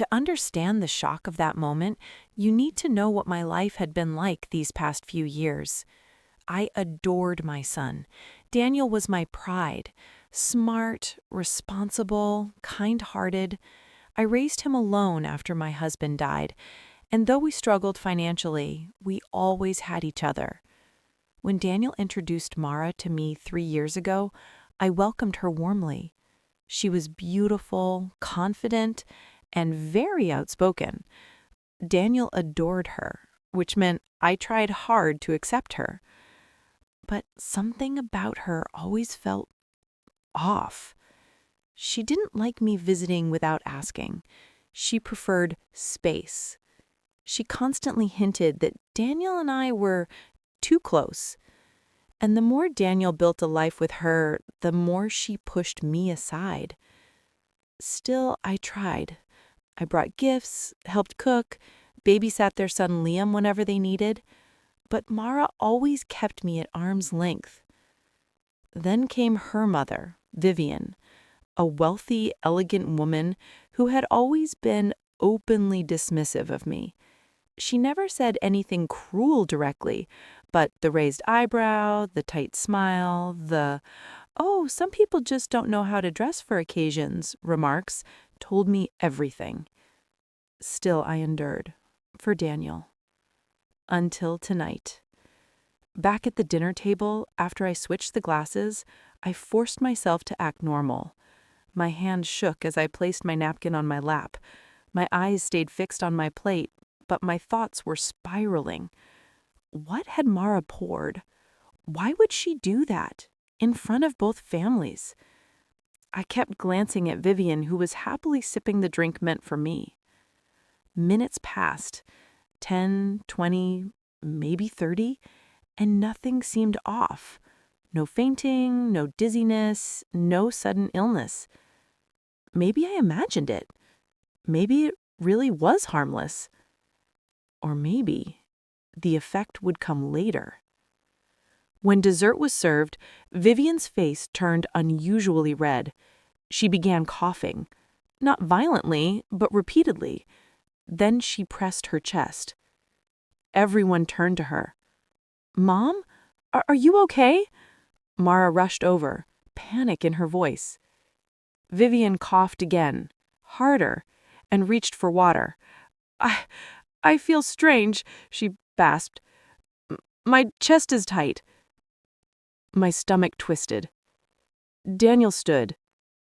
To understand the shock of that moment, you need to know what my life had been like these past few years. I adored my son. Daniel was my pride. Smart, responsible, kind-hearted. I raised him alone after my husband died, and though we struggled financially, we always had each other. When Daniel introduced Mara to me 3 years ago, I welcomed her warmly. She was beautiful, confident, and very outspoken. Daniel adored her, which meant I tried hard to accept her. But something about her always felt off. She didn't like me visiting without asking. She preferred space. She constantly hinted that Daniel and I were too close. And the more Daniel built a life with her, the more she pushed me aside. Still, I tried. I brought gifts, helped cook, babysat their son Liam whenever they needed, but Mara always kept me at arm's length. Then came her mother, Vivian, a wealthy, elegant woman who had always been openly dismissive of me. She never said anything cruel directly, but the raised eyebrow, the tight smile, "Oh, some people just don't know how to dress for occasions" remarks told me everything. Still, I endured. For Daniel. Until tonight. Back at the dinner table, after I switched the glasses, I forced myself to act normal. My hand shook as I placed my napkin on my lap. My eyes stayed fixed on my plate, but my thoughts were spiraling. What had Mara poured? Why would she do that? In front of both families? I kept glancing at Vivian, who was happily sipping the drink meant for me. Minutes passed, 10, 20, maybe 30, and nothing seemed off. No fainting, no dizziness, no sudden illness. Maybe I imagined it. Maybe it really was harmless. Or maybe the effect would come later. When dessert was served, Vivian's face turned unusually red. She began coughing, not violently, but repeatedly. Then she pressed her chest. Everyone turned to her. "Mom, are you okay?" Mara rushed over, panic in her voice. Vivian coughed again, harder, and reached for water. I feel strange," she gasped. My chest is tight." My stomach twisted. Daniel stood.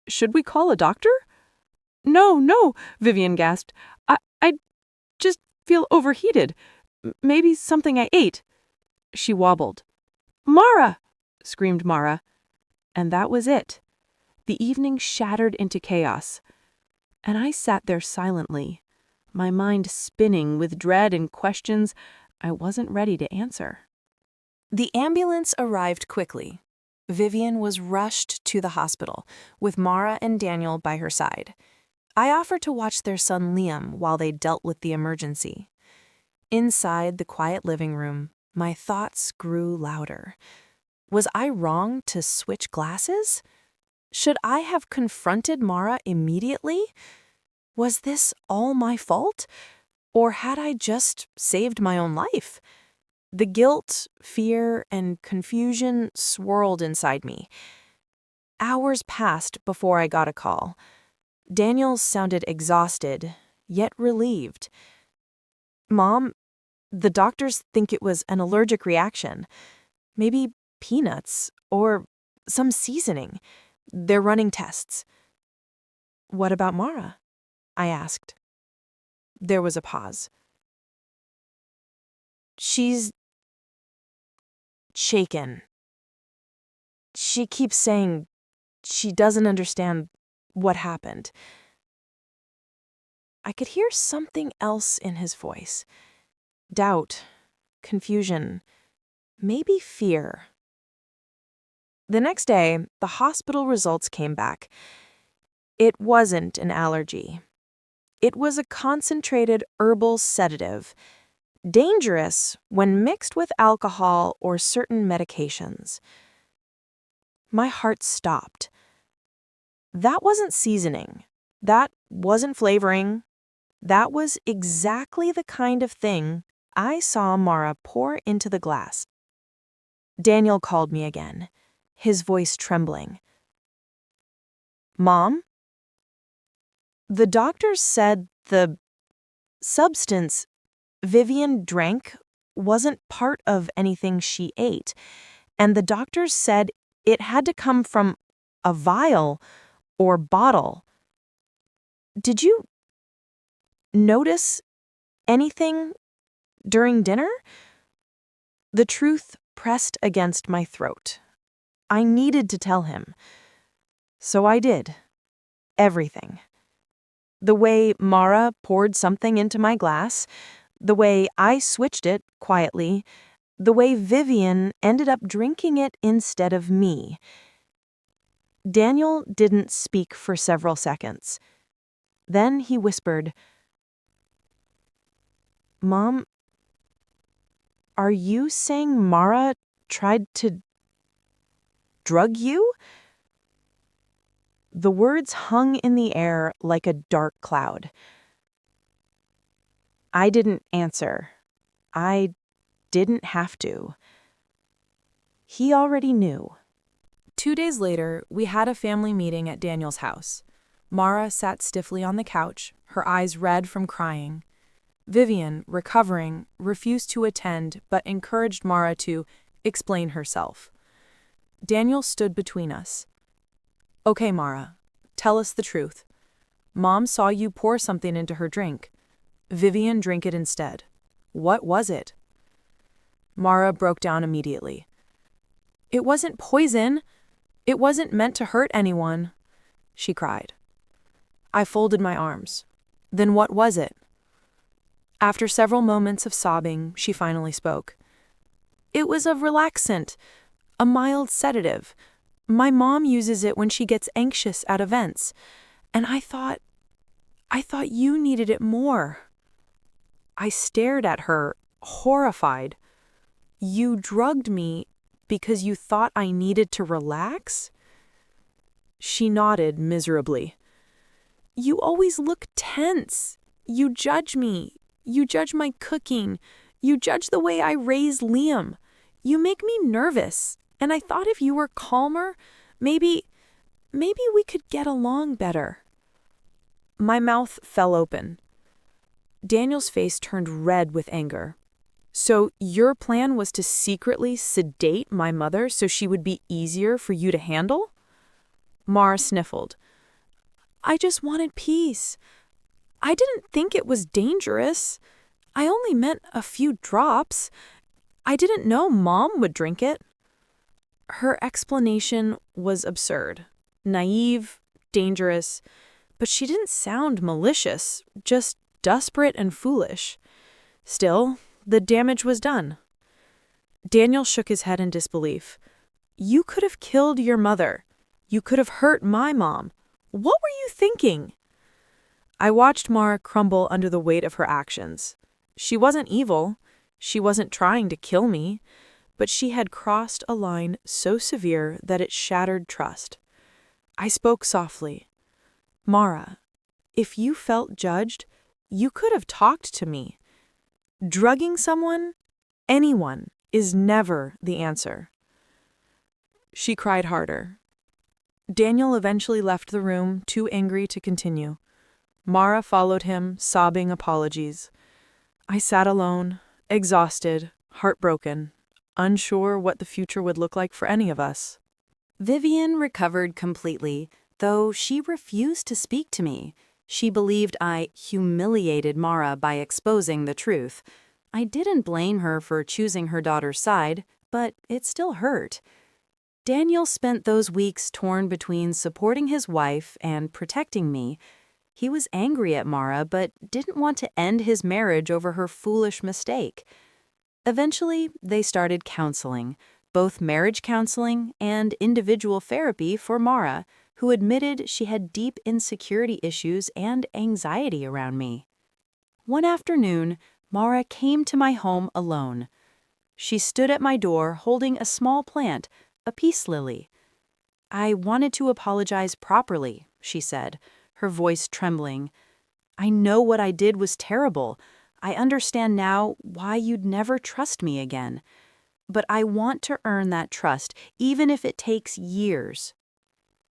"Should we call a doctor?" No, Vivian gasped. I just feel overheated. Maybe something I ate." She wobbled. "Mara!" screamed Mara. And that was it. The evening shattered into chaos. And I sat there silently, my mind spinning with dread and questions I wasn't ready to answer. The ambulance arrived quickly. Vivian was rushed to the hospital, with Mara and Daniel by her side. I offered to watch their son Liam while they dealt with the emergency. Inside the quiet living room, my thoughts grew louder. Was I wrong to switch glasses? Should I have confronted Mara immediately? Was this all my fault? Or had I just saved my own life? The guilt, fear, and confusion swirled inside me. Hours passed before I got a call. Daniel sounded exhausted, yet relieved. "Mom, the doctors think it was an allergic reaction. Maybe peanuts or some seasoning. They're running tests." "What about Mara?" I asked. There was a pause. "She's shaken. She keeps saying she doesn't understand what happened." I could hear something else in his voice. Doubt, confusion, maybe fear. The next day, the hospital results came back. It wasn't an allergy. It was a concentrated herbal sedative, dangerous when mixed with alcohol or certain medications. My heart stopped. That wasn't seasoning. That wasn't flavoring. That was exactly the kind of thing I saw Mara pour into the glass. Daniel called me again, his voice trembling. "Mom? The doctors said the substance Vivian drank wasn't part of anything she ate, and the doctors said it had to come from a vial or bottle. Did you notice anything during dinner?" The truth pressed against my throat. I needed to tell him. So I did. Everything. The way Mara poured something into my glass, the way I switched it quietly, the way Vivian ended up drinking it instead of me. Daniel didn't speak for several seconds. Then he whispered, "Mom, are you saying Mara tried to drug you?" The words hung in the air like a dark cloud. I didn't answer. I didn't have to. He already knew. 2 days later, we had a family meeting at Daniel's house. Mara sat stiffly on the couch, her eyes red from crying. Vivian, recovering, refused to attend but encouraged Mara to explain herself. Daniel stood between us. "Okay, Mara, tell us the truth. Mom saw you pour something into her drink. Vivian drank it instead. What was it?" Mara broke down immediately. "It wasn't poison. It wasn't meant to hurt anyone," she cried. I folded my arms. "Then what was it?" After several moments of sobbing, she finally spoke. "It was a relaxant, a mild sedative. My mom uses it when she gets anxious at events, and I thought you needed it more." I stared at her, horrified. "You drugged me because you thought I needed to relax?" She nodded miserably. "You always look tense. You judge me. You judge my cooking. You judge the way I raise Liam. You make me nervous, and I thought if you were calmer, maybe we could get along better." My mouth fell open. Daniel's face turned red with anger. "So your plan was to secretly sedate my mother so she would be easier for you to handle?" Mara sniffled. "I just wanted peace. I didn't think it was dangerous. I only meant a few drops. I didn't know Mom would drink it." Her explanation was absurd, naive, dangerous, but she didn't sound malicious, just desperate and foolish. Still, the damage was done. Daniel shook his head in disbelief. "You could have killed your mother. You could have hurt my mom. What were you thinking?" I watched Mara crumble under the weight of her actions. She wasn't evil. She wasn't trying to kill me. But she had crossed a line so severe that it shattered trust. I spoke softly. "Mara, if you felt judged, you could have talked to me. Drugging someone, anyone, is never the answer." She cried harder. Daniel eventually left the room, too angry to continue. Mara followed him, sobbing apologies. I sat alone, exhausted, heartbroken, unsure what the future would look like for any of us. Vivian recovered completely, though she refused to speak to me. She believed I humiliated Mara by exposing the truth. I didn't blame her for choosing her daughter's side, but it still hurt. Daniel spent those weeks torn between supporting his wife and protecting me. He was angry at Mara, but didn't want to end his marriage over her foolish mistake. Eventually, they started counseling, both marriage counseling and individual therapy for Mara, who admitted she had deep insecurity issues and anxiety around me. One afternoon, Mara came to my home alone. She stood at my door holding a small plant, a peace lily. "I wanted to apologize properly," she said, her voice trembling. I know what I did was terrible. I understand now why you'd never trust me again. But I want to earn that trust, even if it takes years."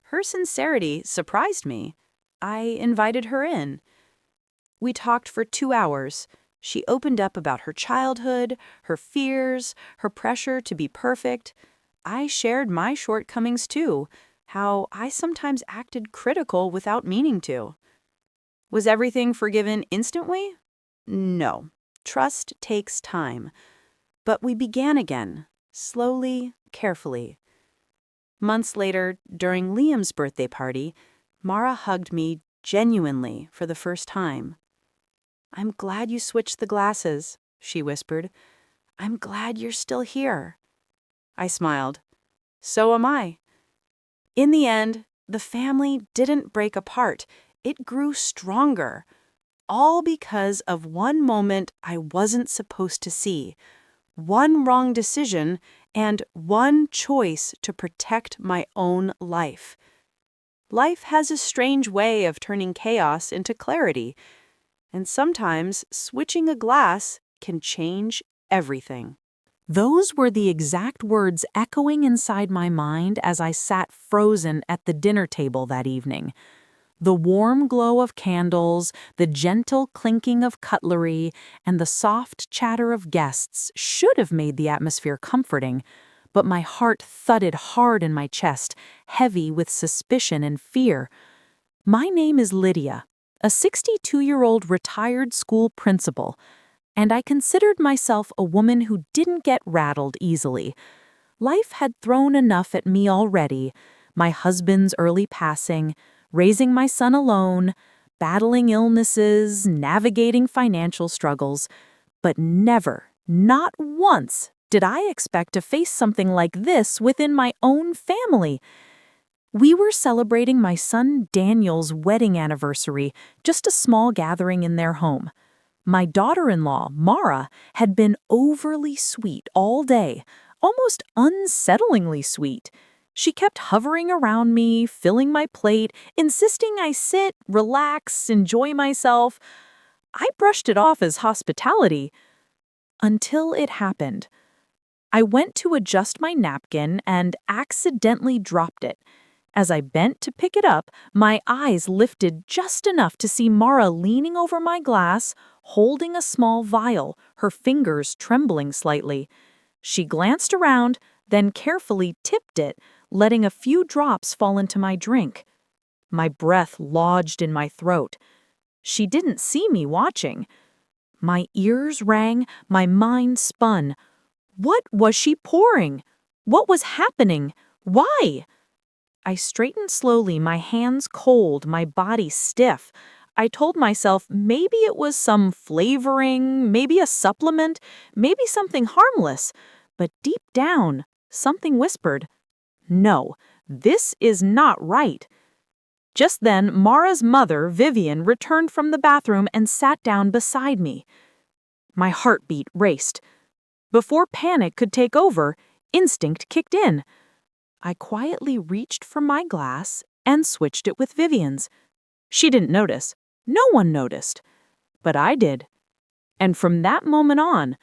Her sincerity surprised me. I invited her in. We talked for 2 hours. She opened up about her childhood, her fears, her pressure to be perfect. I shared my shortcomings too, how I sometimes acted critical without meaning to. Was everything forgiven instantly? No. Trust takes time. But we began again, slowly, carefully. Months later, during Liam's birthday party, Mara hugged me genuinely for the first time. "I'm glad you switched the glasses," she whispered. "I'm glad you're still here." I smiled. "So am I." In the end, the family didn't break apart. It grew stronger. All because of one moment I wasn't supposed to see, one wrong decision, and one choice to protect my own life. Life has a strange way of turning chaos into clarity, and sometimes switching a glass can change everything. Those were the exact words echoing inside my mind as I sat frozen at the dinner table that evening. The warm glow of candles, the gentle clinking of cutlery, and the soft chatter of guests should have made the atmosphere comforting, but my heart thudded hard in my chest, heavy with suspicion and fear. My name is Lydia, a 62-year-old retired school principal, and I considered myself a woman who didn't get rattled easily. Life had thrown enough at me already: my husband's early passing, raising my son alone, battling illnesses, navigating financial struggles. But never, not once, did I expect to face something like this within my own family. We were celebrating my son Daniel's wedding anniversary, just a small gathering in their home. My daughter-in-law, Mara, had been overly sweet all day, almost unsettlingly sweet. She kept hovering around me, filling my plate, insisting I sit, relax, enjoy myself. I brushed it off as hospitality. Until it happened. I went to adjust my napkin and accidentally dropped it. As I bent to pick it up, my eyes lifted just enough to see Mara leaning over my glass, holding a small vial, her fingers trembling slightly. She glanced around, then carefully tipped it, letting a few drops fall into my drink. My breath lodged in my throat. She didn't see me watching. My ears rang, my mind spun. What was she pouring? What was happening? Why? I straightened slowly, my hands cold, my body stiff. I told myself maybe it was some flavoring, maybe a supplement, maybe something harmless. But deep down, something whispered, "No, this is not right." Just then, Mara's mother, Vivian, returned from the bathroom and sat down beside me. My heartbeat raced. Before panic could take over, instinct kicked in. I quietly reached for my glass and switched it with Vivian's. She didn't notice. No one noticed. But I did. And from that moment on,